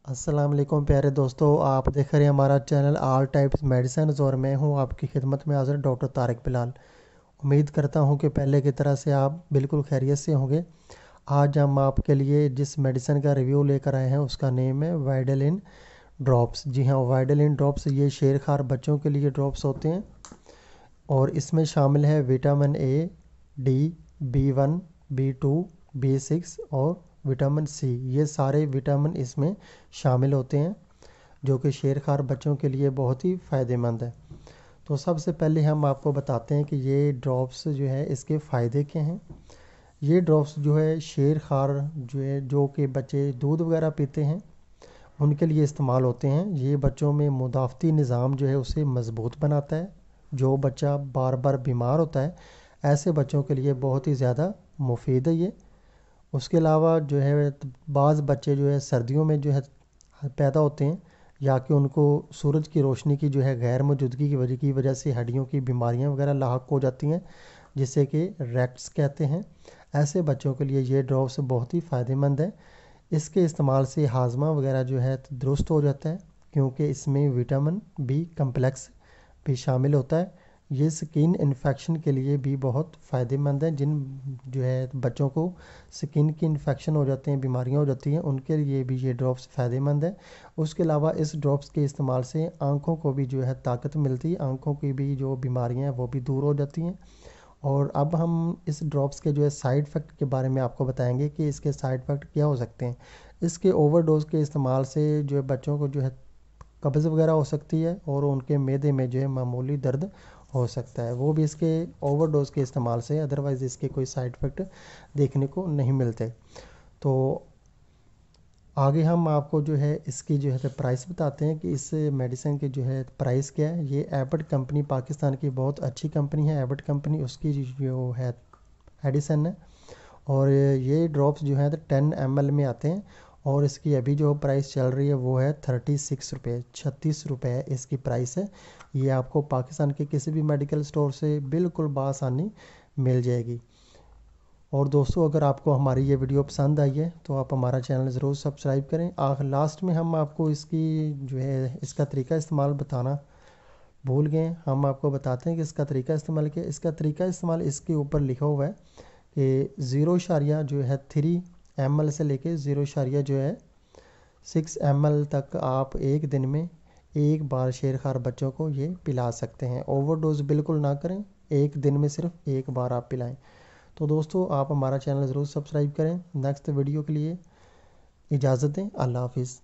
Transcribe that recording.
अस्सलाम वालेकुम प्यारे दोस्तों, आप देख रहे हैं हमारा चैनल ऑल टाइप्स मेडिसिन और मैं हूं आपकी खिदमत में हाजिर डॉक्टर तारिक बिलाल। उम्मीद करता हूं कि पहले की तरह से आप बिल्कुल खैरियत से होंगे। आज हम आपके लिए जिस मेडिसिन का रिव्यू लेकर आए हैं उसका नेम है वाइडलिन ड्रॉप्स। जी हाँ, वाइडलिन ड्रॉप्स ये शेरखार बच्चों के लिए ड्रॉप्स होते हैं और इसमें शामिल है vitamin A, D, B1, B2, B6 और विटामिन सी। ये सारे विटामिन इसमें शामिल होते हैं जो कि शेरखार बच्चों के लिए बहुत ही फ़ायदेमंद है। तो सबसे पहले हम आपको बताते हैं कि ये ड्रॉप्स जो है इसके फ़ायदे क्या हैं। ये ड्रॉप्स जो है शेरखार जो है जो कि बच्चे दूध वगैरह पीते हैं उनके लिए इस्तेमाल होते हैं। ये बच्चों में मुदाफ़ती निज़ाम जो है उसे मज़बूत बनाता है। जो बच्चा बार बार बीमार होता है ऐसे बच्चों के लिए बहुत ही ज़्यादा मुफीद है ये। उसके अलावा जो है बाज़ बच्चे जो है सर्दियों में जो है पैदा होते हैं या कि उनको सूरज की रोशनी की जो है गैर मौजूदगी की वजह से हड्डियों की बीमारियां वगैरह लाहक हो जाती हैं जिसे कि रैक्ट्स कहते हैं। ऐसे बच्चों के लिए ये ड्रॉप्स बहुत ही फ़ायदेमंद है। इसके इस्तेमाल से हाजमा वगैरह जो है दुरुस्त हो जाता है क्योंकि इसमें विटामिन बी कम्प्लेक्स भी शामिल होता है। ये स्किन इन्फेक्शन के लिए भी बहुत फ़ायदेमंद है। जिन जो है बच्चों को स्किन की इन्फेक्शन हो जाते हैं, बीमारियां हो जाती हैं, उनके लिए भी ये ड्रॉप्स फ़ायदेमंद है। उसके अलावा इस ड्रॉप्स के इस्तेमाल से आँखों को भी जो है ताकत मिलती है, आँखों की भी जो बीमारियां हैं वो भी दूर हो जाती हैं। और अब हम इस ड्रॉप्स के जो है साइड इफ़ेक्ट के बारे में आपको बताएंगे कि इसके साइड इफ़ेक्ट क्या हो सकते हैं। इसके ओवरडोज के इस्तेमाल से जो है बच्चों को जो है कब्ज़ वगैरह हो सकती है और उनके मैदे में जो है मामूली दर्द हो सकता है, वो भी इसके ओवरडोज के इस्तेमाल से। अदरवाइज़ इसके कोई साइड इफ़ेक्ट देखने को नहीं मिलते। तो आगे हम आपको जो है इसकी जो है प्राइस बताते हैं कि इस मेडिसिन की जो है प्राइस क्या है। ये एबट कंपनी पाकिस्तान की बहुत अच्छी कंपनी है, एबट कंपनी उसकी जो है एडिसन है। और ये ड्रॉप्स जो है 10 ml में आते हैं और इसकी अभी जो प्राइस चल रही है वो है 36 रुपये, 36 रुपये इसकी प्राइस है। ये आपको पाकिस्तान के किसी भी मेडिकल स्टोर से बिल्कुल बआसानी मिल जाएगी। और दोस्तों, अगर आपको हमारी ये वीडियो पसंद आई है तो आप हमारा चैनल ज़रूर सब्सक्राइब करें। लास्ट में हम आपको इसकी जो है इसका तरीका इस्तेमाल बताना भूल गए। हम आपको बताते हैं कि इसका तरीका इस्तेमाल किया। इसका तरीका इस्तेमाल इसके ऊपर लिखा हुआ है कि 0 जो है 3 ml से लेके 0 जो है 6 ml तक आप एक दिन में एक बार शेरखार बच्चों को ये पिला सकते हैं। ओवरडोज बिल्कुल ना करें, एक दिन में सिर्फ एक बार आप पिलाएं। तो दोस्तों, आप हमारा चैनल ज़रूर सब्सक्राइब करें। नेक्स्ट वीडियो के लिए इजाज़त दें। अल्लाह हाफिज़।